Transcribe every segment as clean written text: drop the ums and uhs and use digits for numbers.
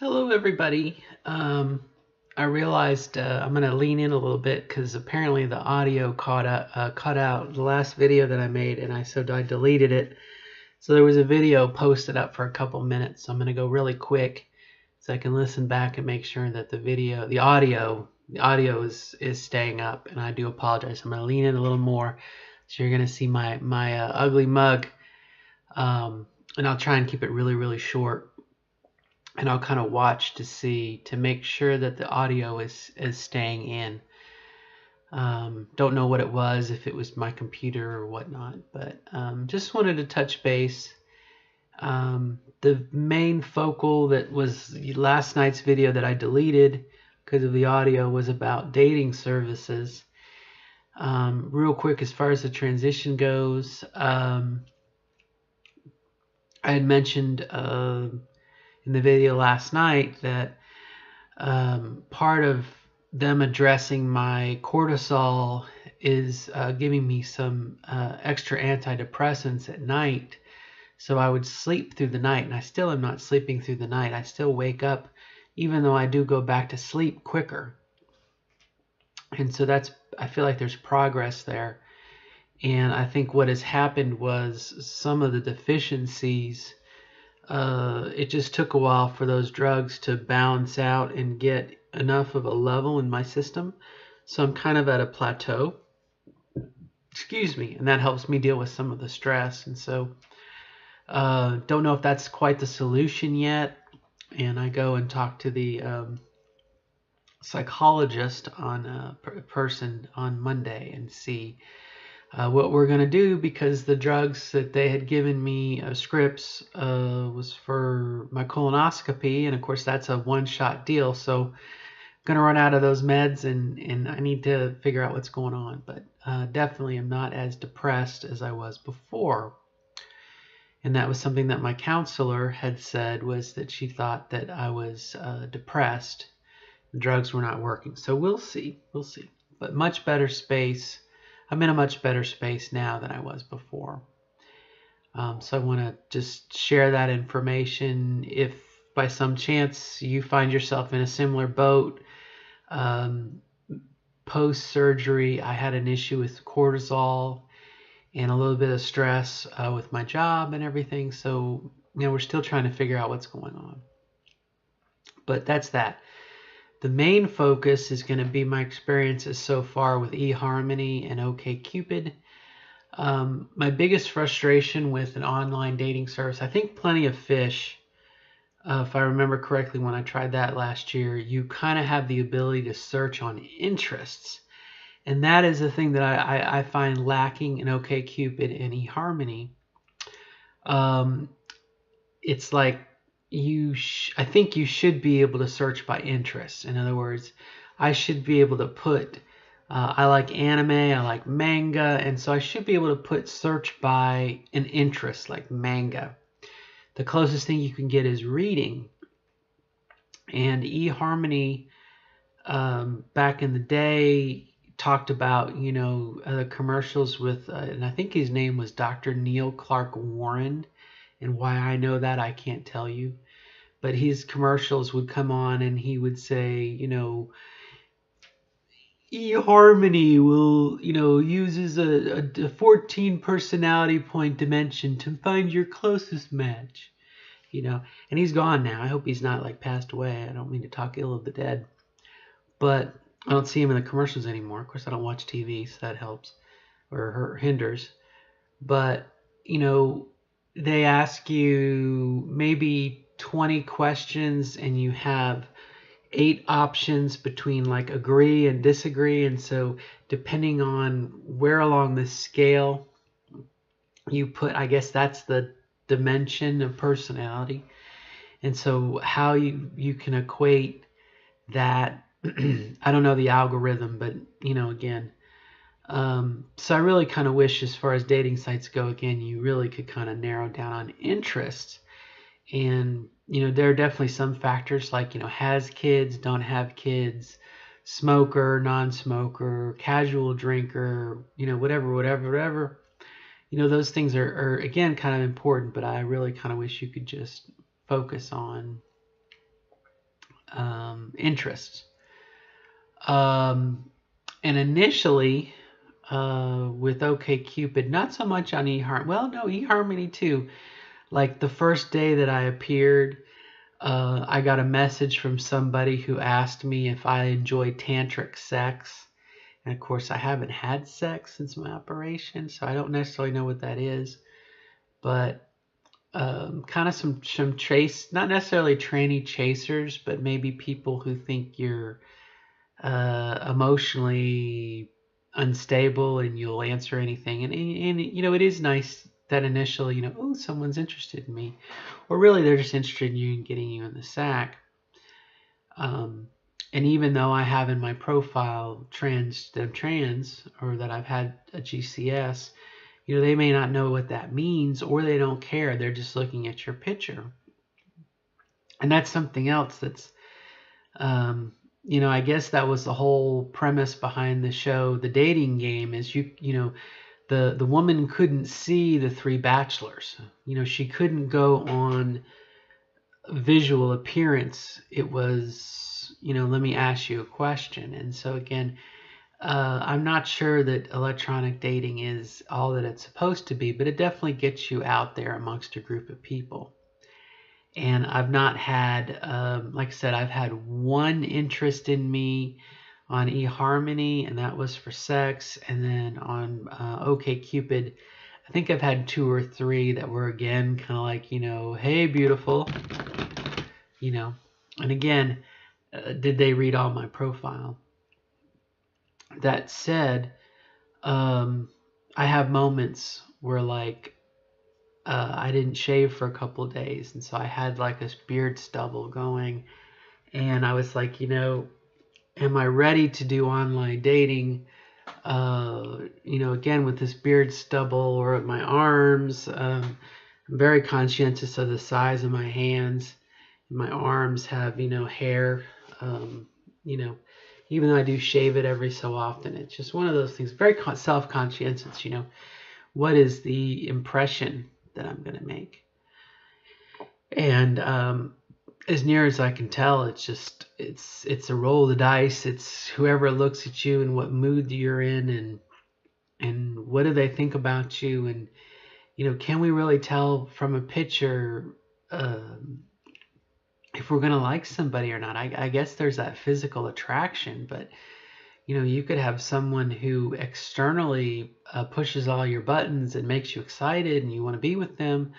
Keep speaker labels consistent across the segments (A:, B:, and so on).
A: Hello, everybody. I realized I'm going to lean in a little bit because apparently the audio cut out the last video that I made, and I deleted it. So there was a video posted up for a couple minutes. So I'm going to go really quick so I can listen back and make sure that the audio is staying up. And I do apologize. I'm going to lean in a little more, so you're going to see my ugly mug. And I'll try and keep it really short, and I'll kind of watch to make sure that the audio is staying in. Don't know what it was, if it was my computer or whatnot, but just wanted to touch base. The main focal that was last night's video that I deleted because of the audio was about dating services. Real quick, as far as the transition goes, I had mentioned in the video last night that part of them addressing my cortisol is giving me some extra antidepressants at night, so I would sleep through the night, and I still am not sleeping through the night. I still wake up even though I do go back to sleep quicker. And so I feel like there's progress there. And I think what has happened was some of the deficiencies, it just took a while for those drugs to balance out and get enough of a level in my system. So I'm kind of at a plateau. Excuse me. And that helps me deal with some of the stress. And so don't know if that's quite the solution yet. And I go and talk to the psychologist on person on Monday and see what we're going to do, because the drugs that they had given me, scripts, was for my colonoscopy, and of course that's a one-shot deal, so I'm going to run out of those meds, and I need to figure out what's going on. But definitely am not as depressed as I was before, and that was something that my counselor had said, was that she thought that I was depressed. The drugs were not working, so we'll see, but much better space. I'm in a much better space now than I was before. So I want to just share that information. If by some chance you find yourself in a similar boat, post-surgery, I had an issue with cortisol and a little bit of stress with my job and everything. So, we're still trying to figure out what's going on. But that's that. The main focus is going to be my experiences so far with eHarmony and OkCupid. My biggest frustration with an online dating service, I think Plenty of Fish, if I remember correctly, when I tried that last year, you kind of have the ability to search on interests. And that is the thing that I find lacking in OkCupid and eHarmony. It's like I think you should be able to search by interests. In other words, I should be able to put I like anime, I like manga, and so I should be able to put search by an interest like manga. The closest thing you can get is reading. And eHarmony, back in the day, talked about, the commercials with, and I think his name was Dr. Neil Clark Warren. And why I know that, I can't tell you. But his commercials would come on and he would say, eHarmony will, uses a 14 personality point dimension to find your closest match, and he's gone now. I hope he's not like passed away. I don't mean to talk ill of the dead, but I don't see him in the commercials anymore. Of course, I don't watch TV, so that helps or hinders. But, they ask you maybe 20 questions and you have 8 options between like agree and disagree. And so depending on where along the scale you put, I guess that's the dimension of personality. And so how you can equate that, I don't know the algorithm, but again, so I really kind of wish, as far as dating sites go, again, you really could kind of narrow down on interests. And, there are definitely some factors like, has kids, don't have kids, smoker, non-smoker, casual drinker, whatever. Those things are, again, kind of important, but I really kind of wish you could just focus on interests. And initially, with OkCupid, not so much on eHarmony. Well, no, eHarmony too. Like the first day that I appeared, I got a message from somebody who asked me if I enjoy tantric sex. And of course, I haven't had sex since my operation, so I don't necessarily know what that is. But kind of some chase, not necessarily tranny chasers, but maybe people who think you're emotionally unstable and you'll answer anything. And you know, it is nice that initial, you know, oh, someone's interested in me, or really they're just interested in you and getting you in the sack. And even though I have in my profile that I'm trans or that I've had a GCS, you know, they may not know what that means or they don't care. They're just looking at your picture. And that's something else that's, you know, I guess that was the whole premise behind the show, The Dating Game, is you know, the woman couldn't see the three bachelors. You know, she couldn't go on visual appearance. It was, you know, let me ask you a question. And so again, I'm not sure that electronic dating is all that it's supposed to be, but it definitely gets you out there amongst a group of people. And I've not had, like I said, I've had one interest in me on eHarmony, and that was for sex. And then on OkCupid, I think I've had 2 or 3 that were, again, kind of like, you know, hey, beautiful, you know. And again, did they read all my profile? That said, I have moments where, like, I didn't shave for a couple of days, and so I had like a beard stubble going, and I was like, you know, am I ready to do online dating? You know, again with this beard stubble or my arms, I'm very conscientious of the size of my hands. My arms have, you know, hair. You know, even though I do shave it every so often, it's just one of those things. Very self-conscientious. You know, what is the impression that I'm going to make? And as near as I can tell, it's just it's a roll of the dice. It's whoever looks at you and what mood you're in, and what do they think about you, and you know, can we really tell from a picture if we're going to like somebody or not? I guess there's that physical attraction, but you know, you could have someone who externally pushes all your buttons and makes you excited and you want to be with them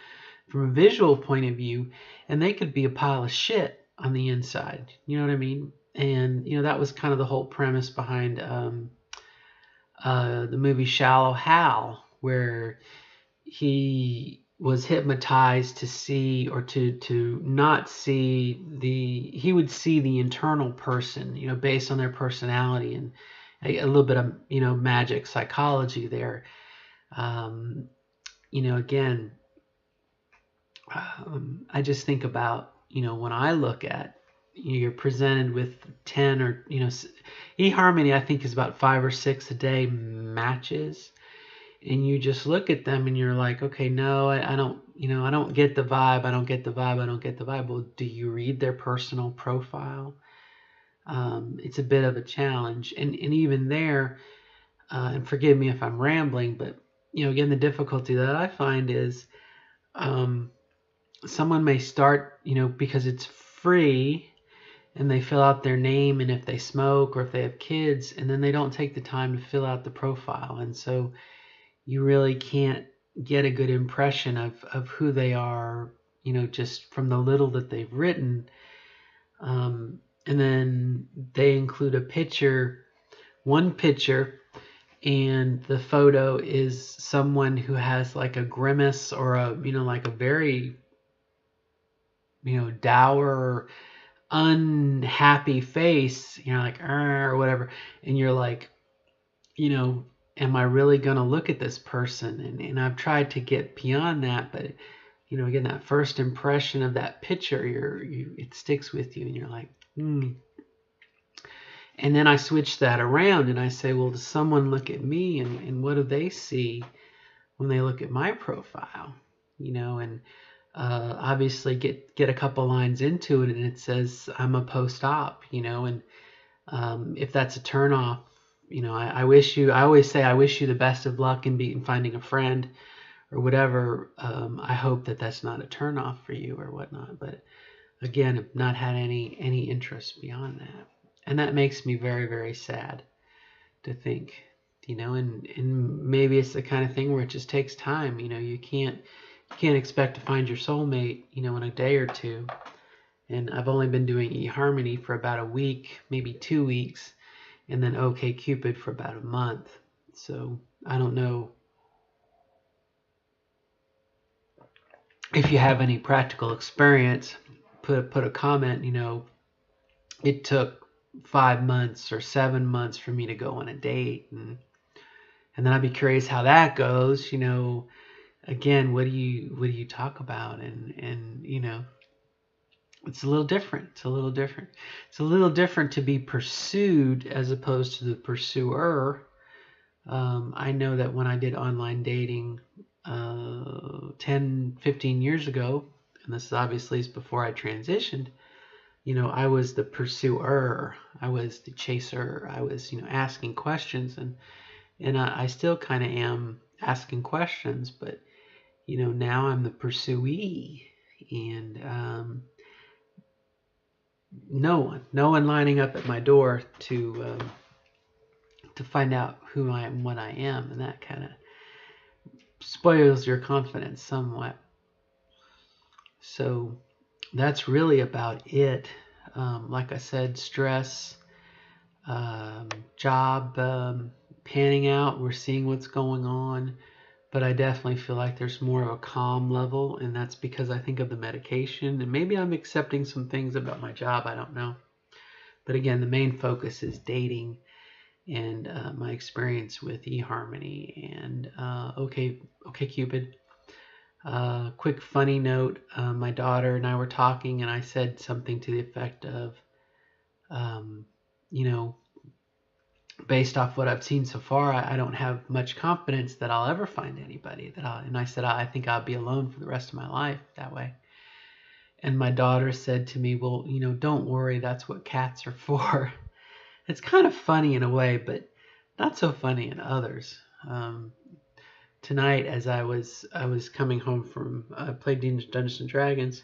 A: from a visual point of view, and they could be a pile of shit on the inside. You know what I mean? And you know, that was kind of the whole premise behind the movie Shallow Hal, where he was hypnotized to see, or to not see he would see the internal person, you know, based on their personality, and a little bit of, you know, magic psychology there. You know, again, I just think about, you know, when I look at, you know, you're presented with 10 or, you know, eHarmony, I think, is about 5 or 6 a day matches. And you just look at them and you're like, okay, no, I don't, you know, I don't get the vibe. I don't get the vibe. I don't get the vibe. Well, do you read their personal profile? It's a bit of a challenge. And even there, and forgive me if I'm rambling, but, you know, again, the difficulty that I find is someone may start, you know, because it's free, and they fill out their name and if they smoke or if they have kids, and then they don't take the time to fill out the profile. And so you really can't get a good impression of who they are, you know, just from the little that they've written. And then they include a picture, one picture, and the photo is someone who has like a grimace or a, you know, like a very, you know, dour, unhappy face, you know, like, or whatever. And you're like, you know, am I really going to look at this person? And I've tried to get beyond that, but you know, again, that first impression of that picture, it sticks with you, and you're like, And then I switch that around and I say, well, does someone look at me, and what do they see when they look at my profile? You know, and obviously get a couple lines into it and it says I'm a post-op, and if that's a turnoff, I wish you. I always say I wish you the best of luck in finding a friend or whatever. I hope that that's not a turnoff for you or whatnot. But again, I've not had any interest beyond that, and that makes me very, very sad to think. And maybe it's the kind of thing where it just takes time. You can't expect to find your soulmate, in a day or two. And I've only been doing eHarmony for about a week, maybe 2 weeks, and then OkCupid for about a month. So I don't know if you have any practical experience. Put a comment. It took 5 months or 7 months for me to go on a date, and then I'd be curious how that goes. Again, what do you talk about? And it's a little different. It's a little different. It's a little different to be pursued as opposed to the pursuer. I know that when I did online dating 10, 15 years ago, and this obviously is before I transitioned, I was the pursuer. I was the chaser. I was, asking questions, and I still kind of am asking questions, but, now I'm the pursuee, and no one lining up at my door to find out who I am, what I am, and that kind of spoils your confidence somewhat. So that's really about it. Like I said, stress, job panning out. We're seeing what's going on, but I definitely feel like there's more of a calm level, and that's because I think of the medication, and maybe I'm accepting some things about my job. I don't know. But again, the main focus is dating and my experience with eHarmony and OkCupid. Quick funny note, my daughter and I were talking, and I said something to the effect of, based off what I've seen so far, I don't have much confidence that I'll ever find anybody and I said, I think I'll be alone for the rest of my life that way. And my daughter said to me, well, don't worry, that's what cats are for. It's kind of funny in a way, but not so funny in others. Tonight, as I was coming home from played Dungeons and Dragons,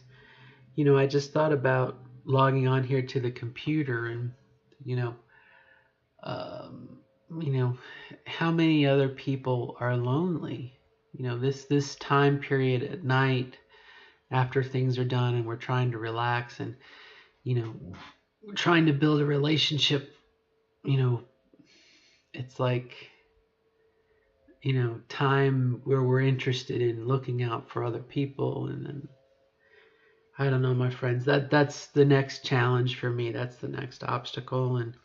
A: I just thought about logging on here to the computer and how many other people are lonely. This time period at night after things are done and we're trying to relax and we're trying to build a relationship. It's like time where we're interested in looking out for other people, and then I don't know, my friends, that's the next challenge for me. That's the next obstacle. And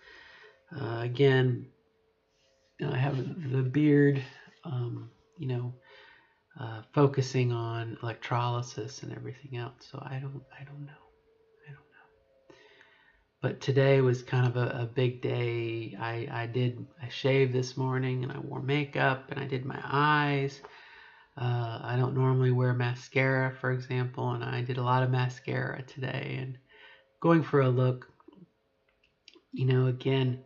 A: again, I have the beard, focusing on electrolysis and everything else. So I don't know. But today was kind of a big day. I shaved this morning and I wore makeup and I did my eyes. I don't normally wear mascara, for example, and I did a lot of mascara today and going for a look, again,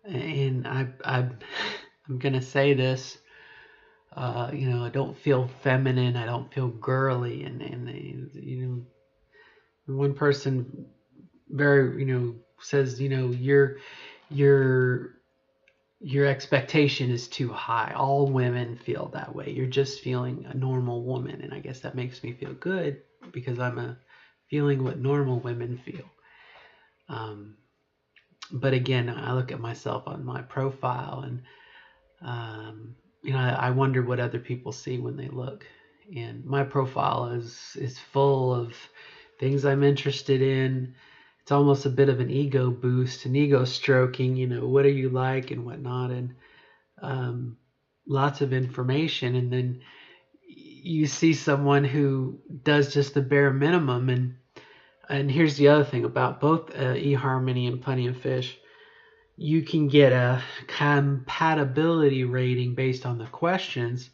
A: and I'm gonna say this, I don't feel feminine, I don't feel girly, and one person very, says, your expectation is too high. All women feel that way. You're just feeling a normal woman. And I guess that makes me feel good because I'm feeling what normal women feel. But again, I look at myself on my profile and, I wonder what other people see when they look. And my profile is full of things I'm interested in. It's almost a bit of an ego boost, an ego stroking, what are you like and whatnot, and lots of information. And then you see someone who does just the bare minimum. And here's the other thing about both eHarmony and Plenty of Fish. You can get a compatibility rating based on the questions.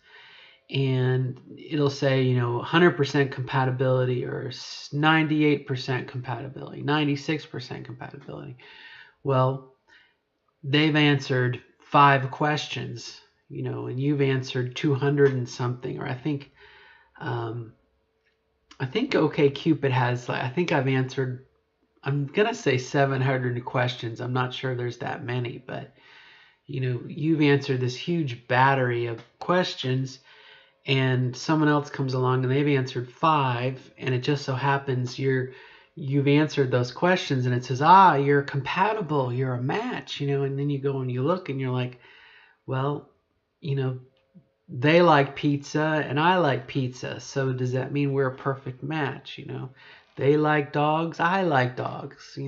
A: and it'll say, 100% compatibility or 98% compatibility, 96% compatibility. Well, they've answered 5 questions, and you've answered 200 and something, or I think OkCupid has, I think I've answered, I'm going to say 700 questions. I'm not sure there's that many, but you've answered this huge battery of questions, and someone else comes along and they've answered 5, and it just so happens you've answered those questions, and it says, you're compatible, you're a match, and then you go and you look and you're like, well, they like pizza and I like pizza, so does that mean we're a perfect match? They like dogs, I like dogs,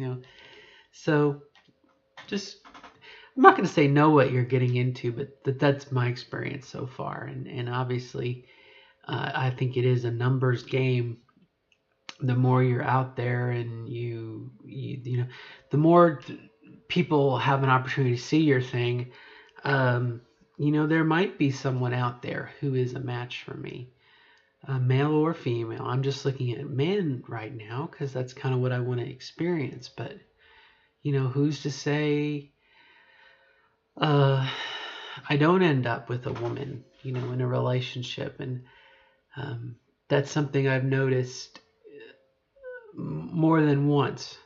A: so just, I'm not going to say know what you're getting into, but that's my experience so far. And obviously, I think it is a numbers game. The more you're out there, and you the more people have an opportunity to see your thing. There might be someone out there who is a match for me, male or female. I'm just looking at men right now because that's kind of what I want to experience. But who's to say I don't end up with a woman, in a relationship? And that's something I've noticed more than once.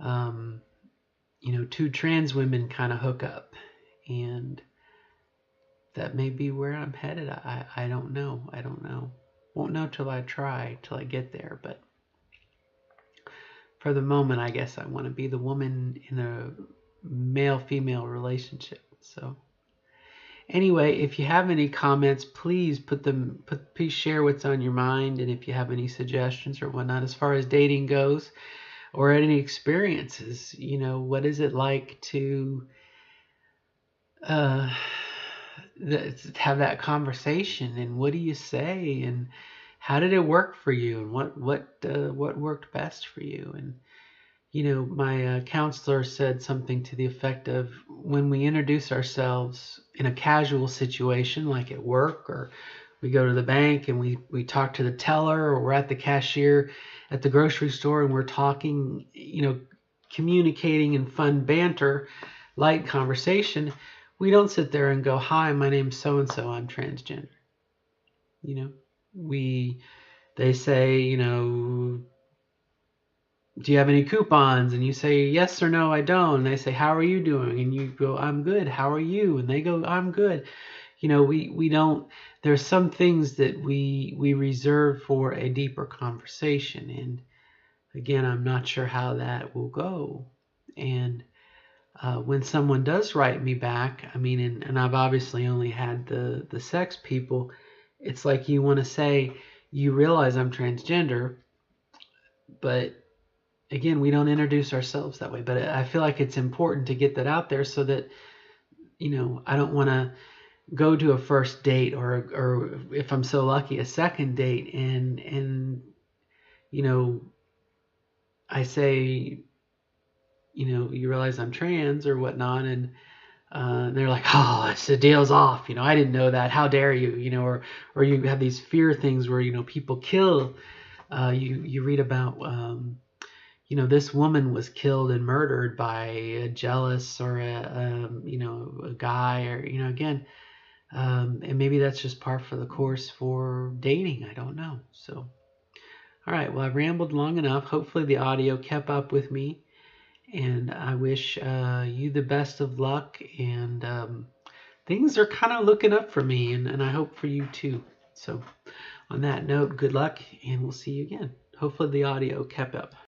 A: 2 trans women kind of hook up, and that may be where I'm headed. I don't know. Won't know till I try, till I get there. But for the moment, I guess I want to be the woman in a male-female relationship. So anyway, if you have any comments, please please share what's on your mind, and if you have any suggestions or whatnot as far as dating goes, or any experiences, what is it like to have that conversation, and what do you say, and how did it work for you, and what worked best for you? And my counselor said something to the effect of, when we introduce ourselves in a casual situation like at work, or we go to the bank and we talk to the teller, or we're at the cashier at the grocery store and we're talking, communicating in fun banter, light conversation, we don't sit there and go, hi, my name's so and so, I'm transgender. They say, do you have any coupons? And you say, yes or no, I don't. And they say, how are you doing? And you go, I'm good. How are you? And they go, I'm good. We don't, there's some things that we reserve for a deeper conversation. And again, I'm not sure how that will go. And when someone does write me back, and I've obviously only had the sex people, it's like you want to say, you realize I'm transgender, but again, we don't introduce ourselves that way. But I feel like it's important to get that out there, so that I don't want to go to a first date, or if I'm so lucky, a second date, and I say, you realize I'm trans or whatnot, and they're like, oh, it's the deal's off. I didn't know that. How dare you? Or you have these fear things where people kill. You read about this woman was killed and murdered by a jealous, or a guy, or again, and maybe that's just par for the course for dating. I don't know. So, all right. Well, I've rambled long enough. Hopefully the audio kept up with me, and I wish you the best of luck. And things are kind of looking up for me, and I hope for you too. So, on that note, good luck, and we'll see you again. Hopefully the audio kept up.